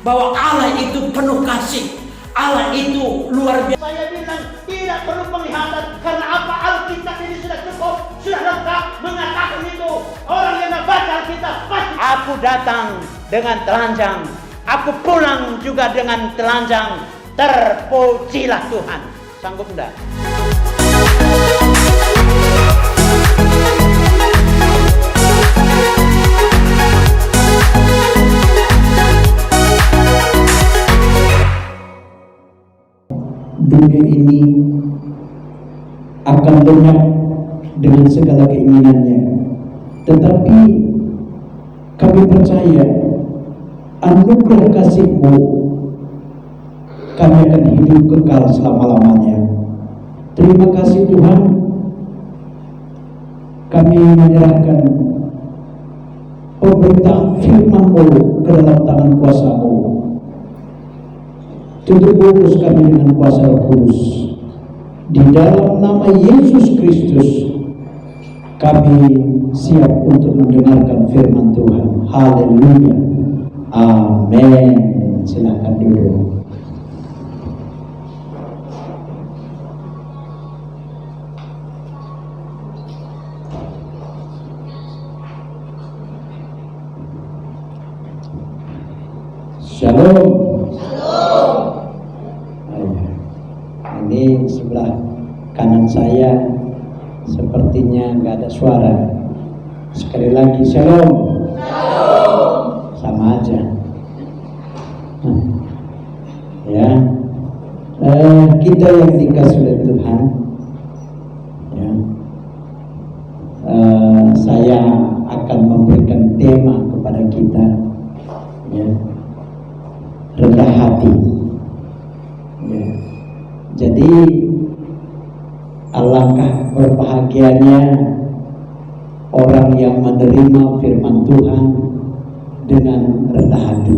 bahwa Allah itu penuh kasih, Allah itu luar biasa. Saya bilang tidak perlu penglihatan, karena apa? Alkitab ini sudah cukup, sudah lengkap mengatakan itu. Orang yang membaca Alkitab pasti. Aku datang dengan telanjang, aku pulang juga dengan telanjang. Terpujilah Tuhan. Sanggup enggak? Dunia ini akan lenyap dengan segala keinginannya, tetapi kami percaya anugerah kasih-Mu, kami akan hidup kekal selama-lamanya. Terima kasih Tuhan, kami menyerahkan pemberitaan firman-Mu ke dalam tangan kuasa-Mu. Tutup bungkus kami dengan kuasa Roh Kudus. Di dalam nama Yesus Kristus, kami siap untuk mendengarkan firman Tuhan. Haleluya. Amin. Silakan duduk. Shalom. Ini sebelah kanan saya sepertinya nggak ada suara. Sekali lagi shalom. Shalom. Sama aja. Ya, kita yang dikasih oleh Tuhan. Ya, saya akan memberikan tema kepada kita. Ya, rendah hati. Ya. Jadi alangkah berbahagianya orang yang menerima firman Tuhan dengan rendah hati.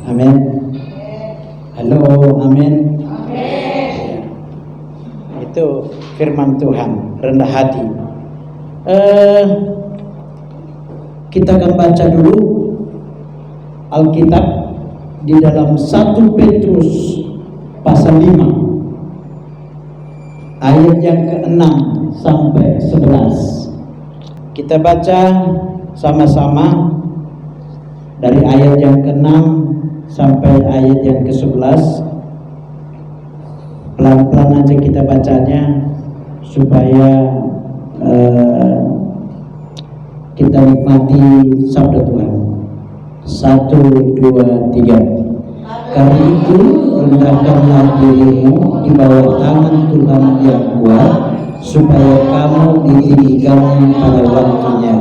Amin. Halo, amin. Ya. Itu firman Tuhan, rendah hati. Kita akan baca dulu Alkitab di dalam 1 Petrus pasal 5 ayat yang ke-6 sampai 11. Kita baca sama-sama dari ayat yang ke-6 sampai ayat yang ke-11. Pelan-pelan aja kita bacanya supaya kita nikmati sabda Tuhan. 1, 2, 3. Karena itu rendahkanlah dirimu di bawah tangan Tuhan yang kuat, supaya kamu ditinggikannya pada waktunya.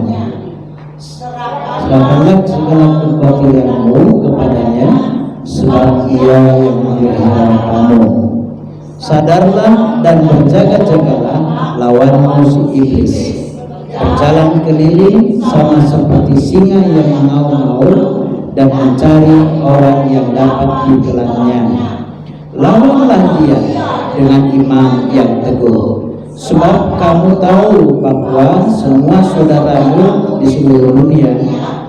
Serahkanlah segala kekhawatiranmu kepadanya, sebab Ia yang memelihara kamu. Sadarlah dan berjaga-jagalah lawan musuh iblis. Berjalan keliling sama seperti singa yang mengaum-ngaum dan mencari orang yang dapat ditelannya. Lawanlah dia dengan iman yang teguh, sebab kamu tahu bahwa semua saudaramu di seluruh dunia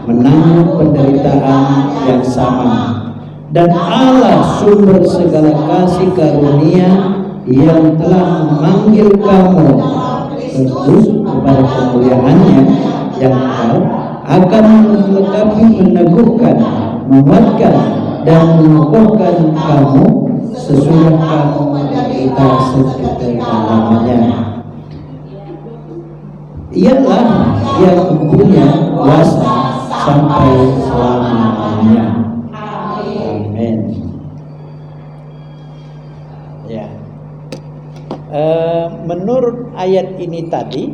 menanggung penderitaan yang sama. Dan Allah sumber segala kasih karunia yang telah memanggil kamu terus kepada kemuliaannya yang kekal, akan melengkapi, meneguhkan, menguatkan, dan mengukuhkan kamu sesudah kamu menderita selama-lamanya. Ialah yang mempunyai kuasa sampai selama-lamanya. Amin. Ya. Menurut ayat ini tadi,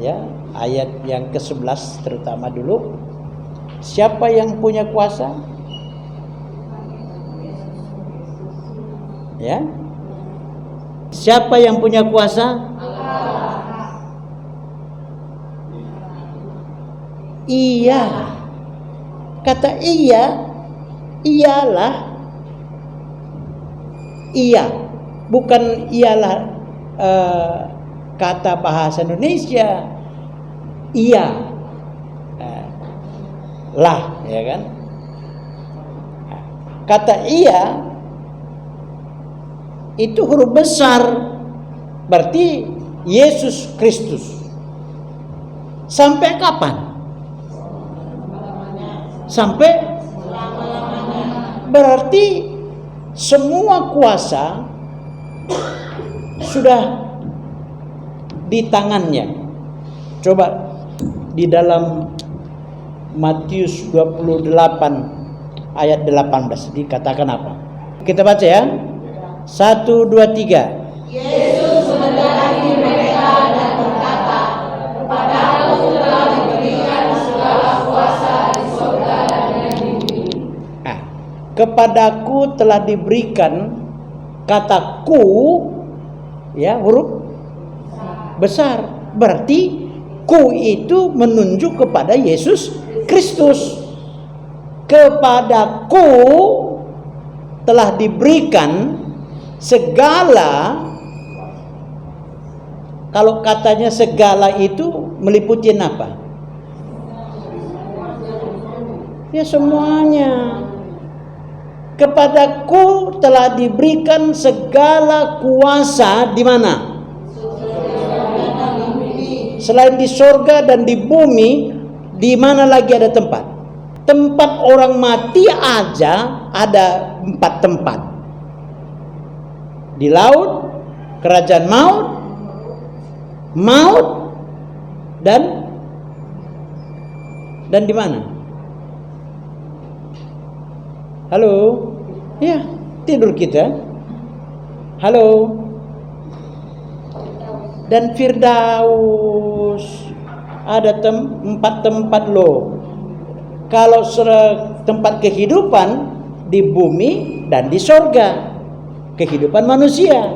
ya, ayat yang ke-11 terutama dulu, siapa yang punya kuasa? Ya. Siapa yang punya kuasa? Allah. Iya. Kata iya, ialah, iya, bukan ialah kata bahasa Indonesia. Iya, lah, ya kan? kata ia itu huruf besar, berarti Yesus Kristus. Sampai kapan? Sampai berarti semua kuasa sudah di tangannya. Coba di dalam Matius 28 ayat 18 dikatakan apa? Kita baca ya. 1, 2, 3. Yesus mendatangi mereka dan berkata, "Kepadaku telah diberikan segala kuasa di surga dan di bumi." Kepadaku telah diberikan, kata ku ya huruf besar, berarti ku itu menunjuk kepada Yesus Kristus. Kepadaku telah diberikan segala, kalau katanya segala itu meliputi apa? Ya semuanya. Kepadaku telah diberikan segala kuasa di mana? Selain di sorga dan di bumi, di mana lagi ada tempat? Tempat orang mati aja ada 4 tempat. Di laut, kerajaan maut, dan di mana? Halo? Ya, tidur kita. Halo? Dan Firdaus. Ada 4 tempat loh. Kalau tempat kehidupan di bumi dan di sorga. Kehidupan manusia.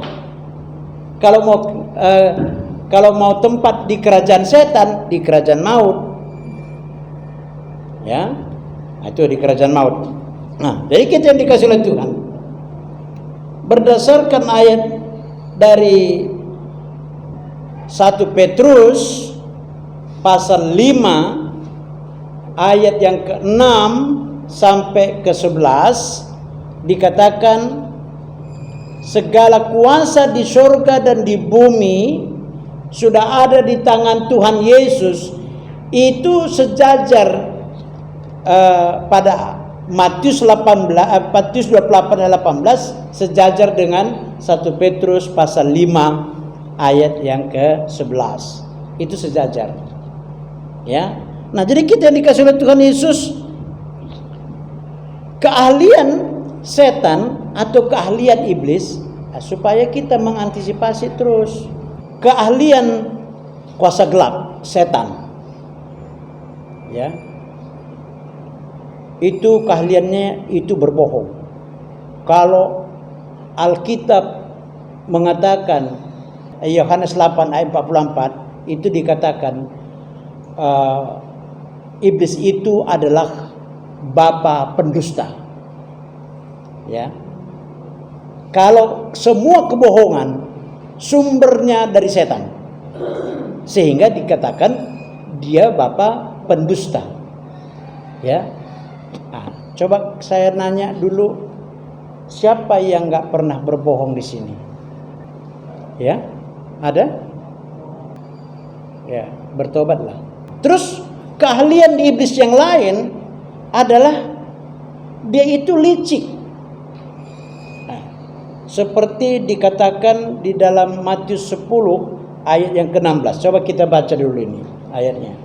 Kalau mau tempat di kerajaan setan, di kerajaan maut. Ya. Itu di kerajaan maut. Nah, jadi kita yang dikasih oleh Tuhan. Berdasarkan ayat dari 1 Petrus pasal 5 ayat yang ke-6 sampai ke-11 dikatakan segala kuasa di surga dan di bumi sudah ada di tangan Tuhan Yesus. Itu sejajar pada Matius 28 ayat 18 sejajar dengan 1 Petrus pasal 5 ayat yang ke-11. Itu sejajar. Ya. Nah, jadi kita yang dikasih oleh Tuhan Yesus, keahlian setan atau keahlian iblis supaya kita mengantisipasi terus. Keahlian kuasa gelap setan, ya, itu keahliannya itu berbohong. Kalau Alkitab mengatakan Yohanes 8 ayat 44 itu dikatakan iblis itu adalah bapa pendusta. Ya. Kalau semua kebohongan sumbernya dari setan, sehingga dikatakan dia bapa pendusta. Ya. Nah, coba saya nanya dulu, siapa yang nggak pernah berbohong di sini? Ya, ada? Ya, bertobatlah. Terus keahlian iblis yang lain adalah dia itu licik. Seperti dikatakan di dalam Matius 10 ayat yang ke-16. Coba kita baca dulu ini ayatnya.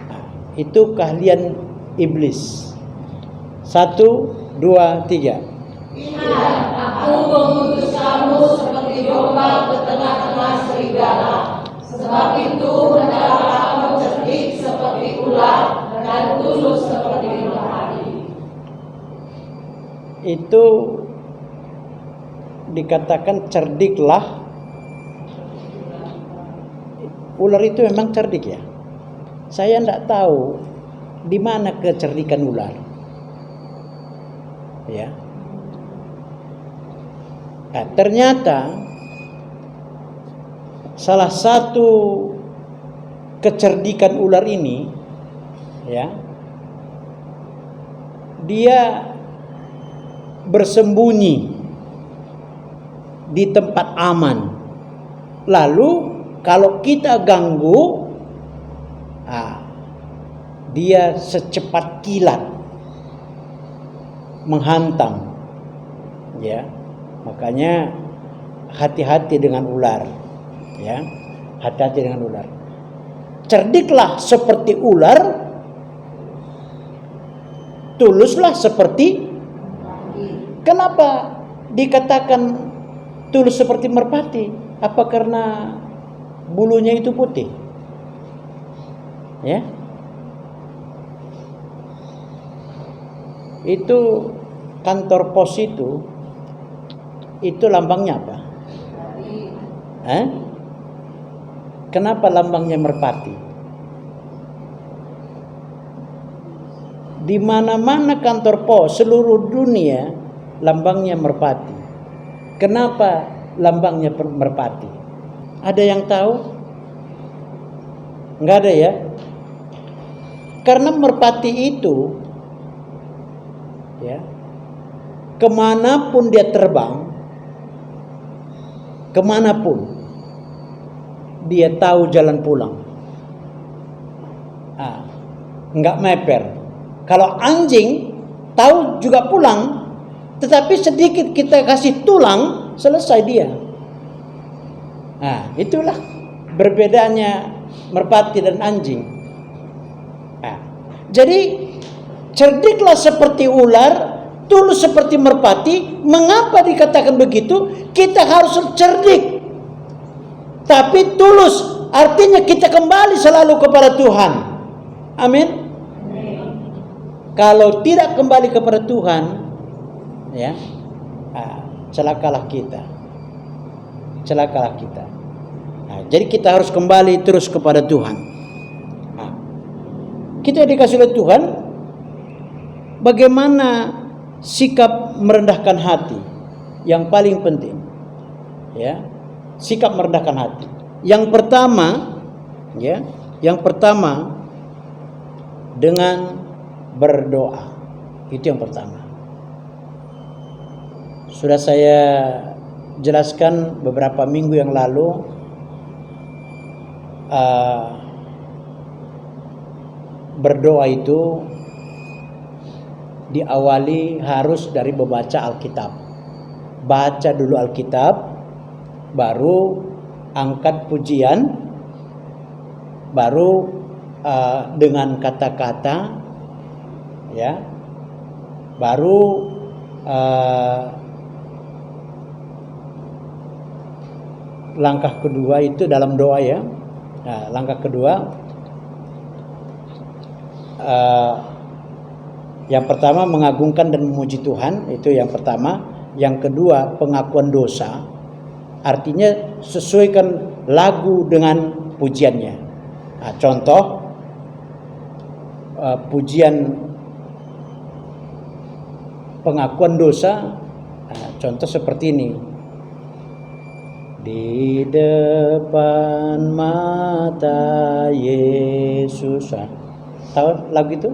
Nah, itu keahlian iblis. 1, 2, 3. Lihat, aku mengutus kamu seperti domba ke tengah-tengah serigala. Sebab itu hendaklah kamu cerdik seperti ular dan tulus seperti merpati. Itu dikatakan cerdiklah. Ular itu memang cerdik ya. Saya tidak tahu di mana kecerdikan ular. Ya. Nah, ternyata salah satu kecerdikan ular ini, ya, dia bersembunyi di tempat aman. Lalu kalau kita ganggu, dia secepat kilat menghantam. Ya, makanya hati-hati dengan ular. Ya, hati-hati dengan ular. Cerdiklah seperti ular, tuluslah seperti. Kenapa dikatakan tulus seperti merpati? Apa karena bulunya itu putih? Ya, itu kantor pos itu lambangnya apa? Kenapa lambangnya merpati? Di mana-mana kantor pos seluruh dunia lambangnya merpati. Kenapa lambangnya merpati? Ada yang tahu? Enggak ada ya? Karena merpati itu, ya, kemanapun dia terbang, kemanapun dia tahu jalan pulang. Enggak meper. Kalau anjing tahu juga pulang, tetapi sedikit kita kasih tulang, selesai dia. Itulah berbedaannya merpati dan anjing. Jadi cerdiklah seperti ular, tulus seperti merpati. Mengapa dikatakan begitu? Kita harus cerdik, tapi tulus. Artinya kita kembali selalu kepada Tuhan. Amin. Kalau tidak kembali kepada Tuhan, ya, celakalah kita. Celakalah kita. Jadi kita harus kembali terus kepada Tuhan. Kita dikasih oleh Tuhan, bagaimana sikap merendahkan hati yang paling penting, ya, sikap merendahkan hati. Yang pertama, ya, yang pertama dengan berdoa. Itu yang pertama. Sudah saya jelaskan beberapa minggu yang lalu, berdoa itu diawali harus dari membaca Alkitab. Baca dulu Alkitab, baru angkat pujian, baru dengan kata-kata, ya, baru langkah kedua itu dalam doa, ya. Langkah kedua, yang pertama mengagungkan dan memuji Tuhan, itu yang pertama. Yang kedua pengakuan dosa, artinya sesuaikan lagu dengan pujiannya. Contoh pujian pengakuan dosa, contoh seperti ini. Di depan mata Yesus. Tahu lagu itu?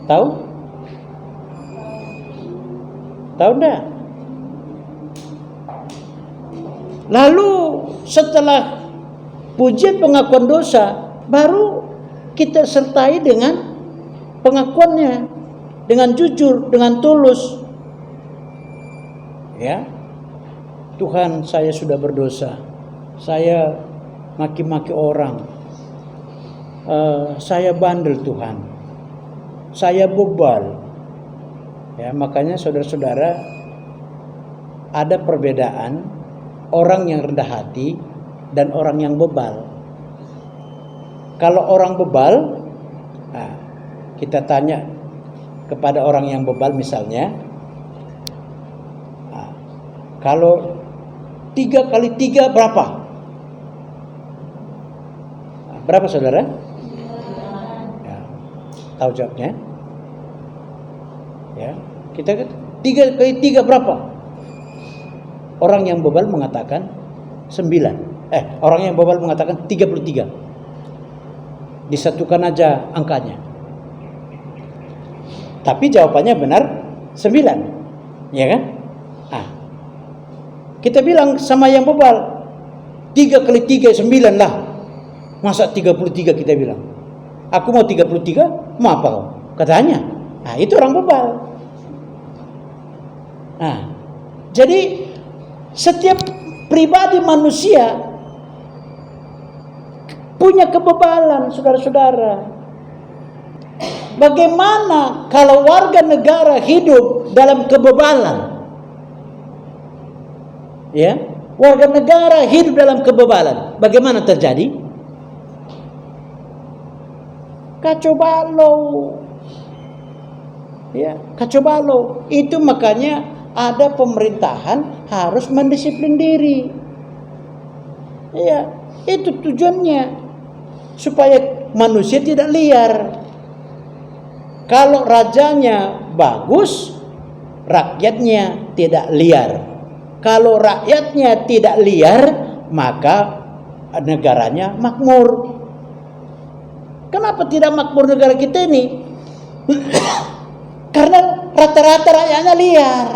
Tahu? Tahu enggak? Lalu setelah pujian pengakuan dosa, baru kita sertai dengan pengakuannya, dengan jujur, dengan tulus. Ya, Tuhan, saya sudah berdosa. Saya maki-maki orang. Saya bandel, Tuhan. Saya bebal. Ya, makanya saudara-saudara, ada perbedaan orang yang rendah hati dan orang yang bebal. Kalau orang bebal, kita tanya kepada orang yang bebal misalnya, kalau 3 kali 3 berapa? Berapa saudara? Ya, tahu jawabnya? Ya, kita 3 kali 3 berapa? Orang yang bebal mengatakan 9. Orang yang bebal mengatakan 33. Disatukan aja angkanya. Tapi jawabannya benar 9. Ya kan? Kita bilang sama yang bebal, 3 kali 3 9 lah. Masa 33 kita bilang. Aku mau 33, mau apa kau? Katanya. Itu orang bebal. Jadi setiap pribadi manusia punya kebebalan, saudara-saudara. Bagaimana kalau warga negara hidup dalam kebebalan? Ya, warga negara hidup dalam kebebalan. Bagaimana terjadi? Kacau balau. Ya, kacau balau. Itu makanya ada pemerintahan harus mendisiplin diri. Ya, itu tujuannya supaya manusia tidak liar. Kalau rajanya bagus, rakyatnya tidak liar. Kalau rakyatnya tidak liar, maka negaranya makmur. Kenapa tidak makmur negara kita ini? Karena rata-rata rakyatnya liar.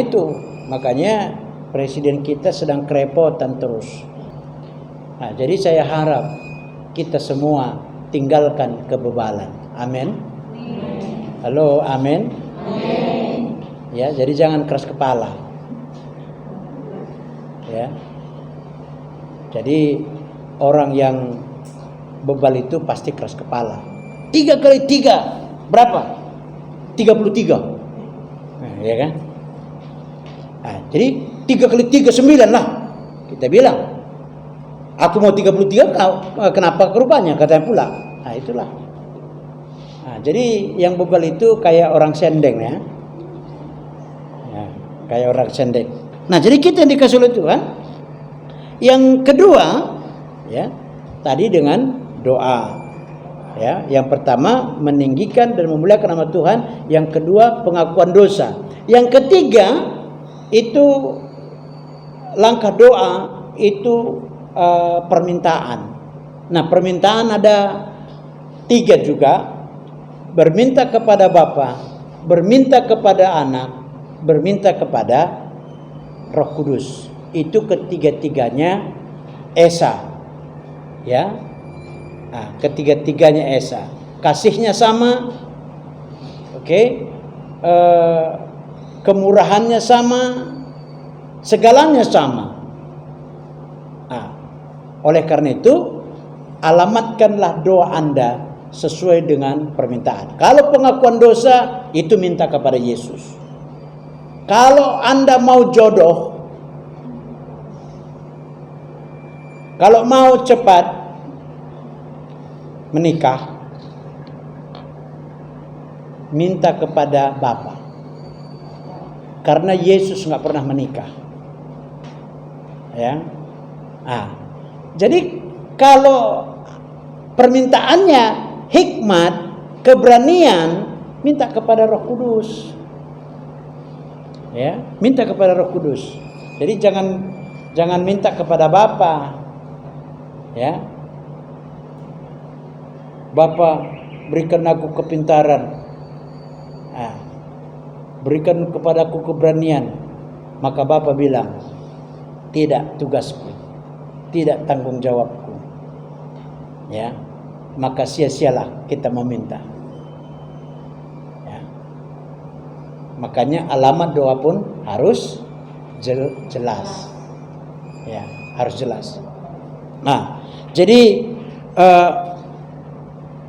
Itu makanya presiden kita sedang kerepotan terus. Jadi saya harap kita semua tinggalkan kebebalan. Amin. Halo, amin. Ya, jadi jangan keras kepala. Ya. Jadi orang yang bebal itu pasti keras kepala. 3 kali 3 berapa? 33. Ya kan? Jadi 3 kali 3 9 lah. Kita bilang. Aku mau 33, kenapa rupanya? Katanya pula. Itulah. Jadi yang bebal itu kayak orang sendeng ya. Kayak orang sendek. Jadi kita yang dikasih oleh Tuhan. Yang kedua, ya, tadi dengan doa. Ya, yang pertama meninggikan dan memuliakan nama Tuhan. Yang kedua pengakuan dosa. Yang ketiga itu langkah doa itu permintaan. Permintaan ada 3 juga. Berminta kepada Bapa, berminta kepada Anak, berminta kepada Roh Kudus. Itu ketiga-tiganya Esa. Ya. Ketiga-tiganya Esa. Kasihnya sama. Oke. Kemurahannya sama. Segalanya sama. Oleh karena itu, alamatkanlah doa Anda sesuai dengan permintaan. Kalau pengakuan dosa, itu minta kepada Yesus. Kalau Anda mau jodoh, kalau mau cepat menikah, minta kepada Bapa. Karena Yesus nggak pernah menikah. Ya. Jadi kalau permintaannya hikmat, keberanian, minta kepada Roh Kudus. Ya, minta kepada Roh Kudus. Jadi jangan minta kepada Bapa. Ya. Bapa, berikan aku kepintaran. Berikan kepadaku keberanian. Maka Bapa bilang, tidak tugasku, tidak tanggung jawabku. Ya. Maka sia-sialah kita meminta. Ya. Makanya alamat doa pun harus jelas. Ya, harus jelas. Jadi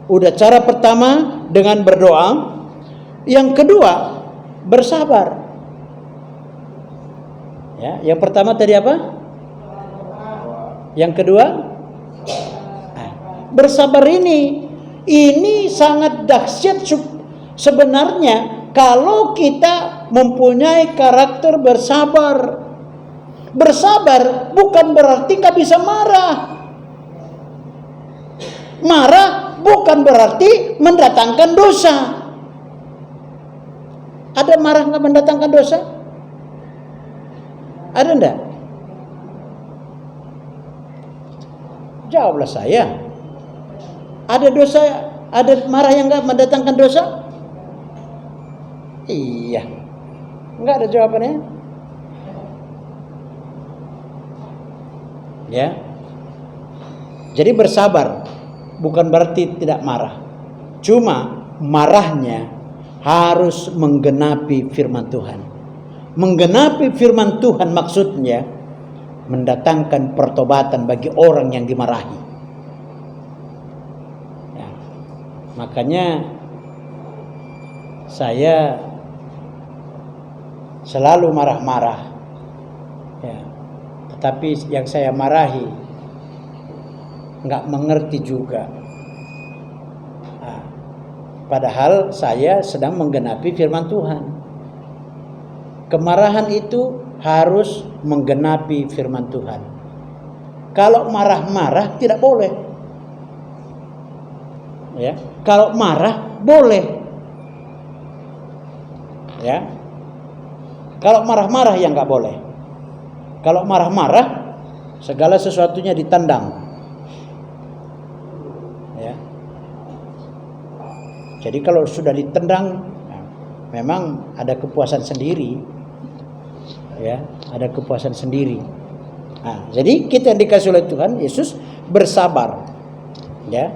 udah cara pertama dengan berdoa. Yang kedua, bersabar. Ya, yang pertama tadi apa? Yang kedua, bersabar ini sangat dahsyat sebenarnya kalau kita mempunyai karakter bersabar. Bersabar bukan berarti nggak bisa marah. Marah bukan berarti mendatangkan dosa. Ada marah nggak mendatangkan dosa? Ada enggak? Jawablah saya. Ada dosa, Ada marah yang enggak mendatangkan dosa? Iya. Enggak ada jawabannya. Ya. Jadi bersabar bukan berarti tidak marah. Cuma marahnya harus menggenapi firman Tuhan. Menggenapi firman Tuhan maksudnya mendatangkan pertobatan bagi orang yang dimarahi. Ya. Makanya saya selalu marah-marah. Ya. Tetapi yang saya marahi nggak mengerti juga. Nah, padahal saya sedang menggenapi firman Tuhan. Kemarahan itu harus menggenapi firman Tuhan. Kalau marah-marah tidak boleh. Ya, kalau marah boleh. Ya, kalau marah-marah yang nggak boleh. Kalau marah-marah segala sesuatunya ditendang. Ya. Jadi kalau sudah ditendang, memang ada kepuasan sendiri. Ya, ada kepuasan sendiri. Nah, jadi kita yang dikasih oleh Tuhan Yesus bersabar. Ya,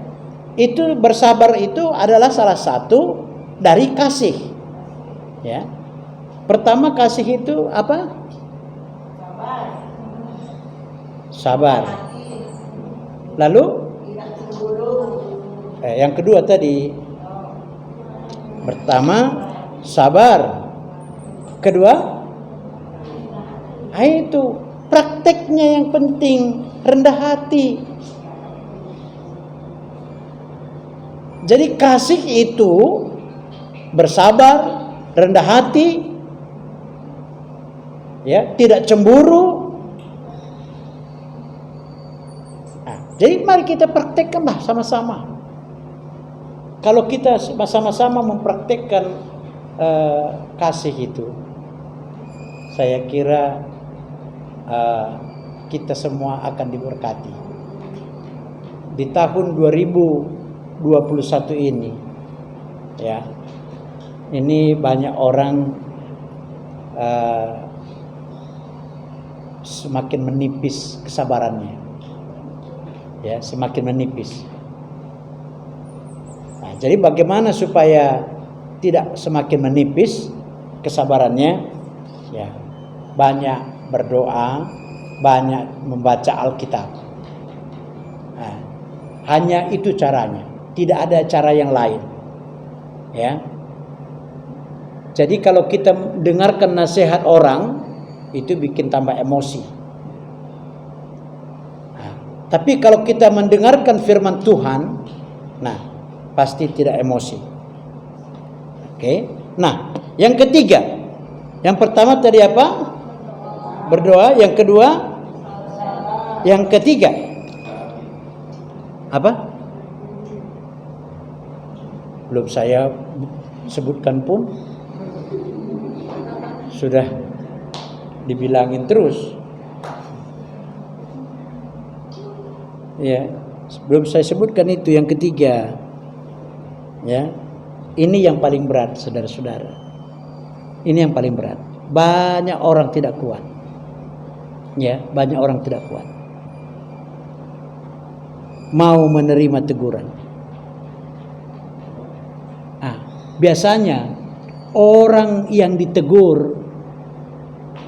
itu bersabar itu adalah salah satu dari kasih. Ya, pertama kasih itu apa? Sabar. Lalu yang kedua tadi, pertama sabar, kedua itu prakteknya yang penting, rendah hati. Jadi kasih itu bersabar, rendah hati, ya, tidak cemburu. Nah, jadi mari kita praktekkanlah sama-sama. Kalau kita sama-sama mempraktekkan kasih itu, saya kira kita semua akan diberkati. Di tahun 2021 ini, ya, ini banyak orang semakin menipis kesabarannya, ya, semakin menipis. Nah, jadi bagaimana supaya tidak semakin menipis kesabarannya? Ya, banyak berdoa, banyak membaca Alkitab. Nah, hanya itu caranya, tidak ada cara yang lain. Ya. Jadi kalau kita dengarkan nasihat orang, itu bikin tambah emosi. Nah, tapi kalau kita mendengarkan firman Tuhan, nah, pasti tidak emosi. Oke. Nah, yang ketiga, yang pertama tadi apa? Berdoa. Yang kedua, yang ketiga apa? Belum saya sebutkan pun sudah dibilangin terus. Ya, belum saya sebutkan itu yang ketiga. Ya, ini yang paling berat, saudara-saudara. Ini yang paling berat. Banyak orang tidak kuat. Ya, banyak orang tidak kuat. Mau menerima teguran. Ah, biasanya orang yang ditegur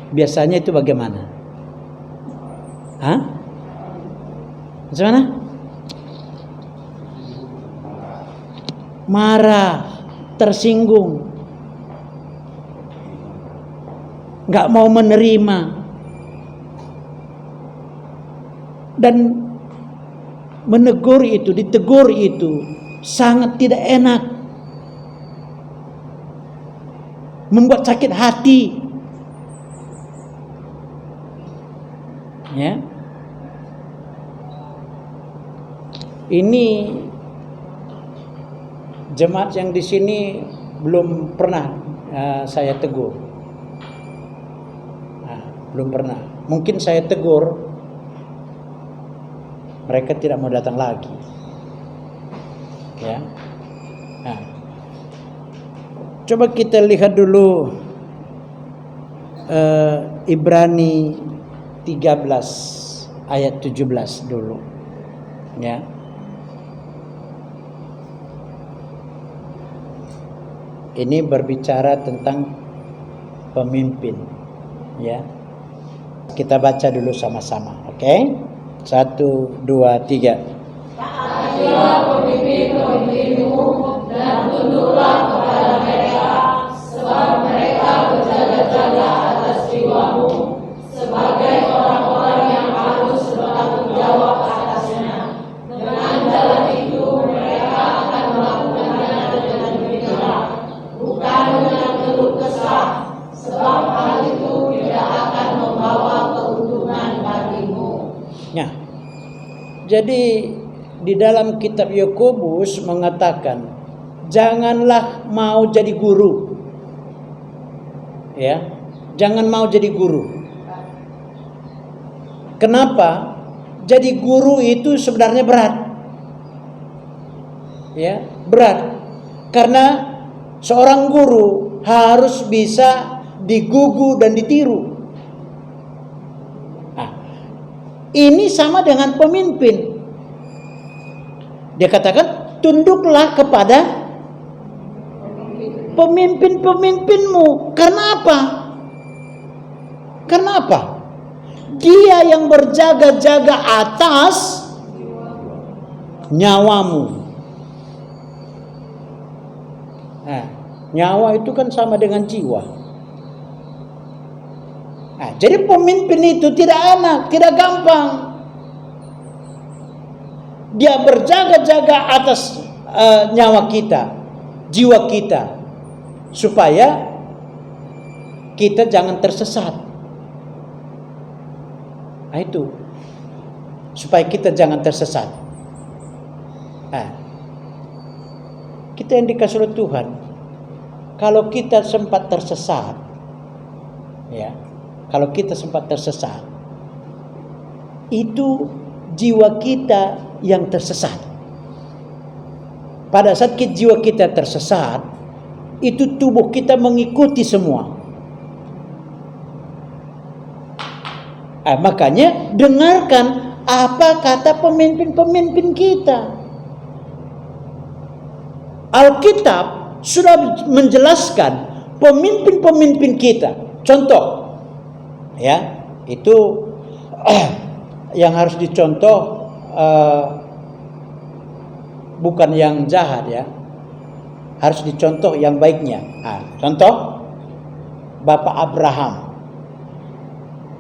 biasanya itu bagaimana? Hah? Bagaimana? Marah, tersinggung, nggak mau menerima, dan menegur itu, ditegur itu sangat tidak enak, membuat sakit hati. Ya, ini jemaat yang di sini belum pernah saya tegur. Nah, belum pernah. Mungkin saya tegur, mereka tidak mau datang lagi. Ya, Nah, coba kita lihat dulu Ibrani 13 ayat 17 dulu, ya. Ini berbicara tentang pemimpin, ya. Kita baca dulu sama-sama, oke? 1, 2, 3. Taatilah pemimpin-pemimpinmu dan tunduklah kepada mereka, sebab mereka berjaga-jaga atas jiwamu sebagai orang-orang yang harus bertanggung jawab atasnya. Dengan jalan itu mereka akan melakukannya dengan bijak, bukan dengan keluh kesah, sebab hal itu tidak akan membawa keuntungan bagimu. Nah, jadi di dalam kitab Yakobus mengatakan, janganlah mau jadi guru. Ya, jangan mau jadi guru. Kenapa? Jadi guru itu sebenarnya berat. Ya, berat. Karena seorang guru harus bisa digugu dan ditiru. Nah, ini sama dengan pemimpin. Dia katakan, tunduklah kepada pemimpin-pemimpinmu. Karena apa? Karena apa? Dia yang berjaga-jaga atas nyawamu. Nah, nyawa itu kan sama dengan jiwa. Nah, jadi pemimpin itu tidak enak, tidak gampang. Dia berjaga-jaga atas nyawa kita, jiwa kita, supaya kita jangan tersesat. Nah, itu supaya kita jangan tersesat. Nah, kita yang dikasih oleh Tuhan, kalau kita sempat tersesat, ya, kalau kita sempat tersesat, itu jiwa kita yang tersesat. Pada saat jiwa kita tersesat, itu tubuh kita mengikuti semua. Makanya dengarkan apa kata pemimpin-pemimpin kita. Alkitab sudah menjelaskan pemimpin-pemimpin kita. Contoh, ya, itu yang harus dicontoh, bukan yang jahat, ya, harus dicontoh yang baiknya. Contoh Bapak Abraham,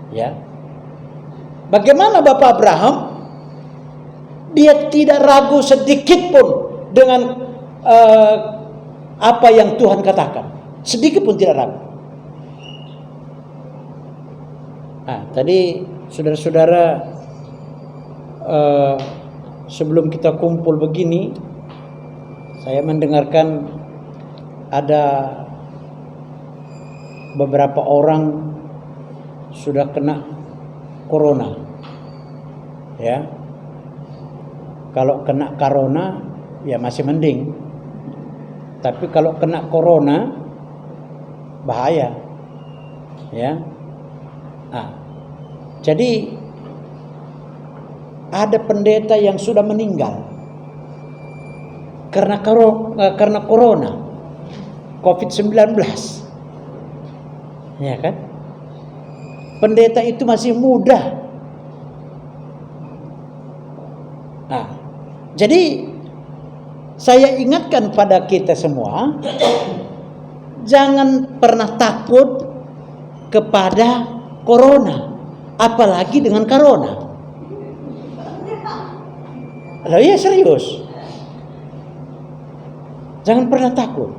ya. Bagaimana Bapak Abraham? Dia tidak ragu sedikit pun dengan apa yang Tuhan katakan, sedikit pun tidak ragu. Tadi saudara-saudara, sebelum kita kumpul begini, saya mendengarkan ada beberapa orang sudah kena corona, ya. Kalau kena corona ya masih mending, tapi kalau kena corona bahaya, ya. Jadi ada pendeta yang sudah meninggal karena corona, COVID-19, ya kan? Pendeta itu masih muda. Jadi saya ingatkan pada kita semua, jangan pernah takut kepada corona, apalagi dengan corona. Loh, ya serius. Jangan pernah takut.